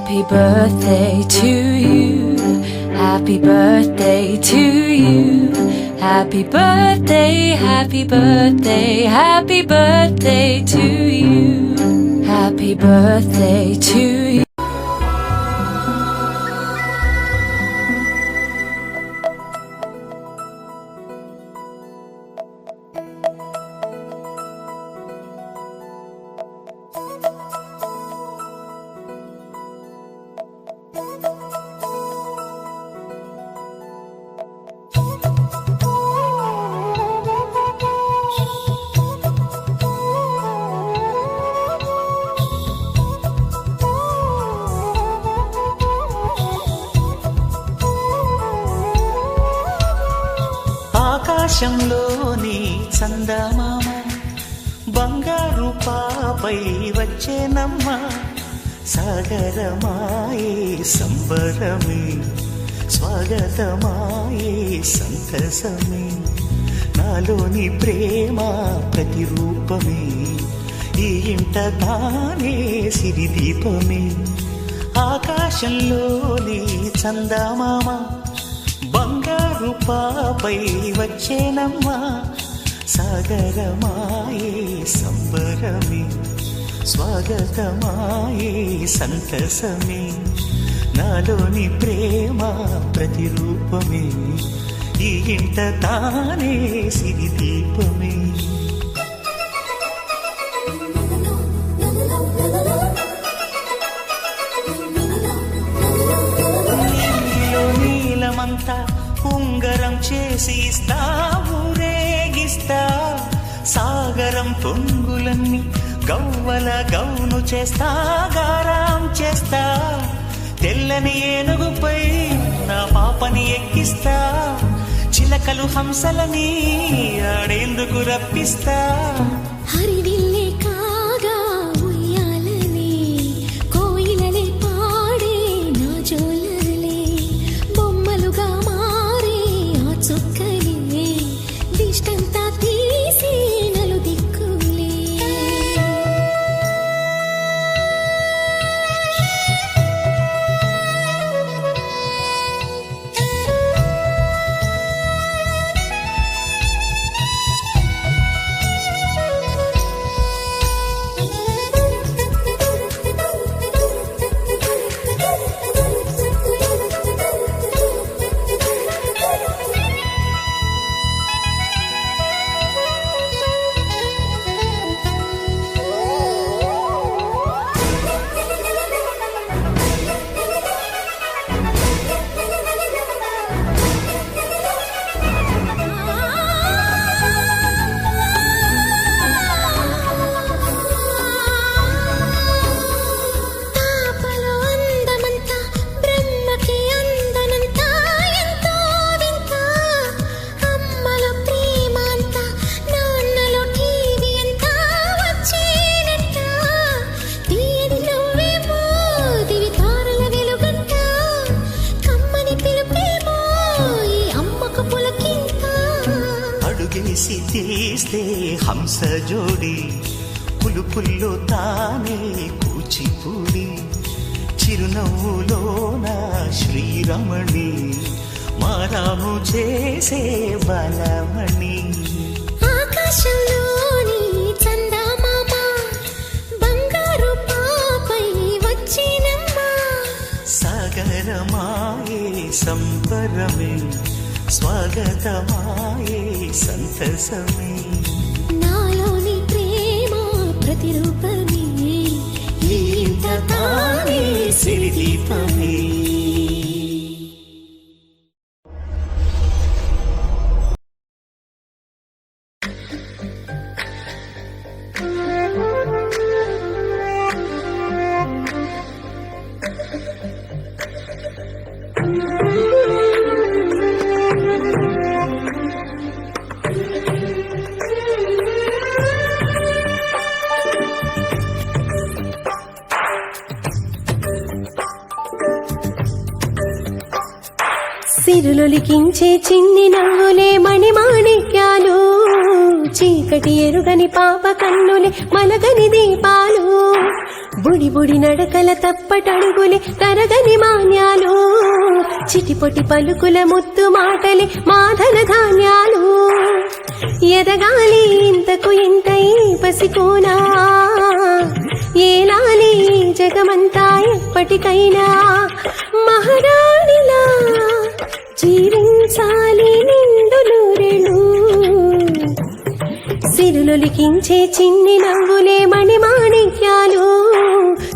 Happy birthday to you. Happy birthday to you. Happy birthday, happy birthday, happy birthday to you. Happy birthday to you. ఆకాశంలోని చందమామ బంగారు పాపై వచ్చేనమ్మ సాగరమాయే సంబరమే స్వాగతమాయే సంతసమే నాలోని ప్రేమ ప్రతిరూపమే ఈ ఇంట తానే సిరిదీపమే ఆకాశంలోని చందమామ బంగారు పాపై వచ్చేనమ్మా సాగరమాయే సంబరమే స్వాగతమాయే సంతసమే నాలోని ప్రేమ ప్రతిరూపమే ఈ ఇంట తానే సిరిదీపమే నీలమంతా ఉంగరం చేసి ఇస్తా ఊరేగిస్తా సాగరం పొంగులన్నీ గవ్వల గౌను చేస్తా గారం చేస్తా తెల్లని ఏనుగుపై నా పాపని ఎక్కిస్తా చిలకలు హంసలని ఆడేందుకు రప్పిస్తా హరివిల్లే కాగా ఉయ్యాలనే కోయిలలే పాడే నా జోలలే బొమ్మలుగా మారే ఆ చుక్కలే దిష్టంతా తీసి నలు దిక్కులే అడుగేసి తీస్తే హంస జోడి పులుపుల్లో తానే కూచిపూడి చిరునవ్వులోన శ్రీరమణి మారాము చేసే బలమణి ఆకాశంలోని చందమామ బంగారు పాపై వచ్చినమ్మా సాగరమాయే సంబరమే స్వాగతమాయే సంతసమే నాలోని ప్రేమ ప్రతిరూపమే ఈ ఇంట తానే సిరిదీపమే సిరులొలికించే చిన్ని నవ్వులే మణిమాణిక్యాలు చీకటి ఎరుగని పాప కన్నులే మలగని దీపాలు బుడి బుడి నడకల తప్పటడుగులే తరగని మాన్యాలు చిటిపొటి పలుకుల ముత్తు మాటలే మాధన ధాన్యాలు ఎదగాలి ఇంతకు ఇంత ఈ పసికోనా ఏలాలి జగమంతా ఎప్పటికైనా మహారాణిలా జీవించాలి నిండులూరెలు సిరులొలికించే చిన్ని నవ్వులే మణిమాణిక్యాలు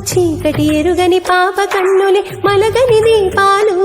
చీకటి ఎరుగని పాప కన్నులే మలగని దీపాలు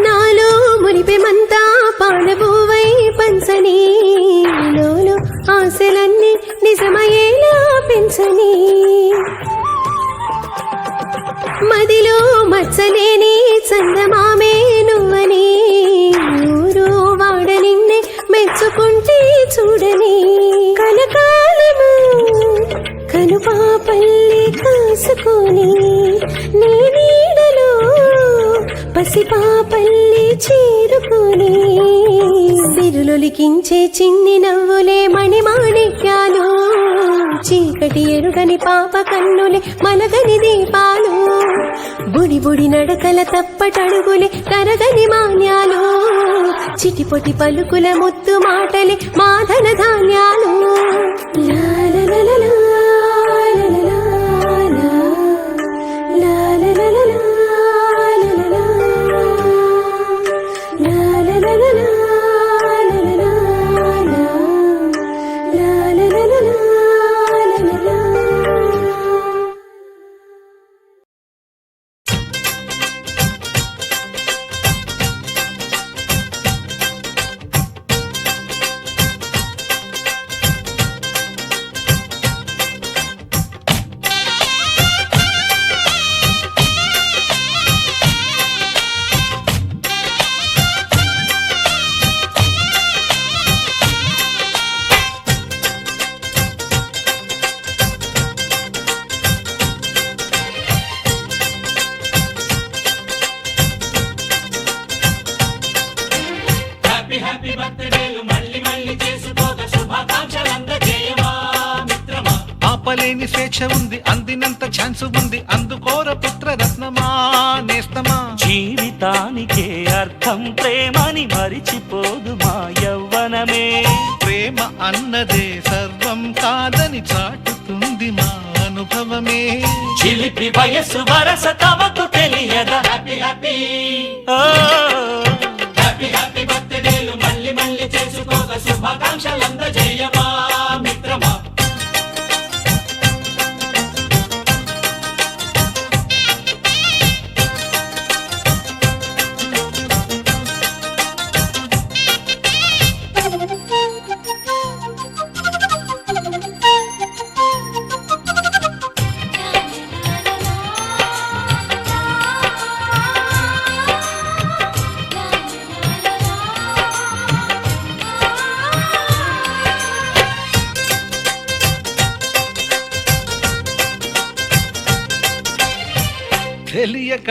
నాలో మునిపెమంతా పానబువై పంచని లోలో ఆశలన్నీ నిజమయ్యేలా పెంచని మదిలో మచ్చలేని చందమామే నువ్వని ఊరు వాడ నిన్నే మెచ్చుకుంటే చూడని కనకాలము కనుపాపల్లి కాసుకొని నీ నీడలో పసిపాపల్లి చేరుకుని సిరులొలికించే చిన్ని నవ్వులే మణిమాణిక్యాలు చీకటి ఎరుగని పాప కన్నులే మలగని దీపాలు బుడి బుడి నడకల తప్పటడుగులే తరగని మాన్యాలు చిటిపొటి పలుకుల ముత్తు మాటలే మాధన ధాన్యాలు లాలలలలా, లాలలా, లాలలలలా. ఆపలేని స్వేచ్ఛ ఉంది అందినంత ఛాన్స్ ఉంది అందుకోర పుత్ర రత్నమా నేస్తమా జీవితానికే అర్థం ప్రేమని మరిచిపోదు మా యవ్వనమే ప్రేమ అన్నదే సర్వం కాదని చాటుతుంది మా అనుభవమే చిలిపి వయస్సు వరస తమకు తెలియదా హ్యాపీ హ్యాపీ హ్యాపీ హ్యాపీ బర్త్డేలు మళ్ళీ మళ్ళీ చేసుకోక శుభాకాంక్షలందజేయమా మిత్రమా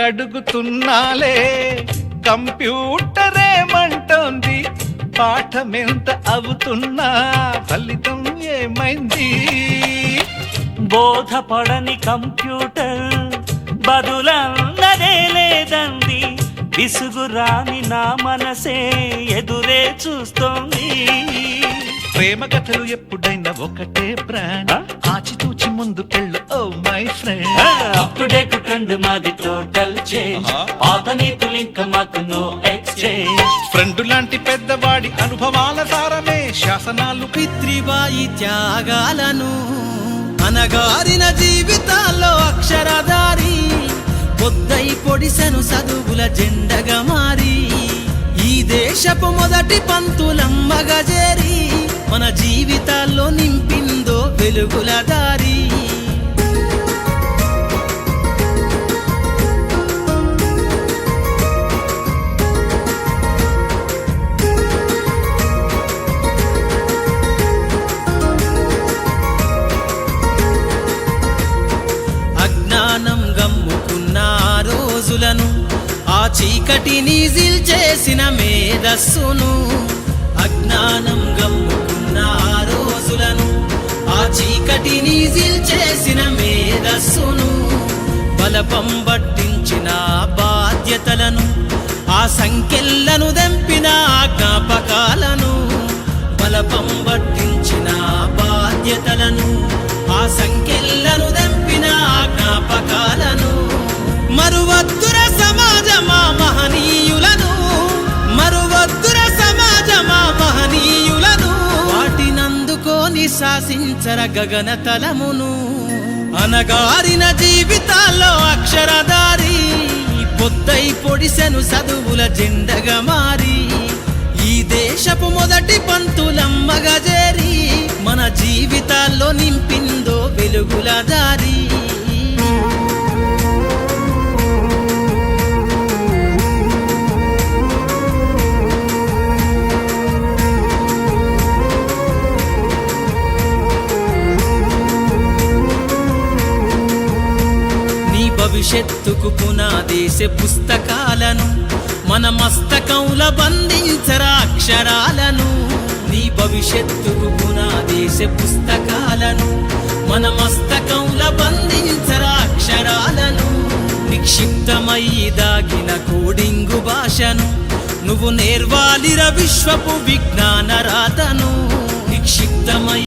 తెలియకడుగుతున్నాలే కంప్యూటరేమంటోంది పాఠమెంత అవుతున్నా ఫలితం ఏమైంది బోధపడని కంప్యూటర్ బదులన్నదే లేదంది విసుగురాని నా మనసే ఎదురే చూస్తోంది ప్రేమ కథలు ఎప్పుడైనా ఒకటే బ్రాండ్ ఆచితూచి ముందుకెళ్ళు oh my friend up to date trend మాది టోటల్ చేంజ్ పాత నీతులు ఇంకా మాకు నో ఎక్స్చేంజ్ ఫ్రెండ్ లాంటి పెద్దవాడి అనుభవాల సారమే శాసనాలు పితృవాయి త్యాగాలను అనగారిన జీవితాల్లో అక్షరధారి పొద్దై పొడిసె చదువుల జెండగా మారి ఈ దేశపు మొదటి పంతులమ్మగా చేరి మన జీవితాల్లో నింపిందో వెలుగుల దారి. అజ్ఞానం గమ్ముకున్న ఆ రోజులను ఆ చీకటిని చేసిన మేధస్సును, అజ్ఞానం గమ్ముకున్న ఆ రోజులను ఆ చీకటిని చేసిన మేధస్సును, బలపం పట్టించిన బాధ్యతలను ఆ సంఖ్యలను దెంపిన జ్ఞాపకాలను, బలపం పట్టించిన బాధ్యతలను ఆ సంఖ్యలను దెంపిన జ్ఞాపకాలను. మరువద్దుర సమాజమా మహనీయులను, మరువద్దుర సమాజమా మహనీయులను, వాటినందుకోని శాసించర గగన తలమును. అనగారిన జీవితాల్లో అక్షరదారి పొద్దై పొడిసెను చదువుల జెండగా మారి ఈ దేశపు మొదటి పంతులమ్మగా చేరి మన జీవితాల్లో నింపిందో వెలుగుల దారి. భవిష్యత్తుకు పునాదేశ పుస్తకాలను మన మస్తకంల బంధించరా అక్షరాలను. నీ భవిష్యత్తుకు పునాదేశ పుస్తకాలను మన మస్తకంల బంధించరా అక్షరాలను. నిక్షిప్తమై దాగిన కోడింగు భాషను నువ్వు నేర్వాలిర విశ్వపు విజ్ఞాన రాతను. నిక్షిప్తమై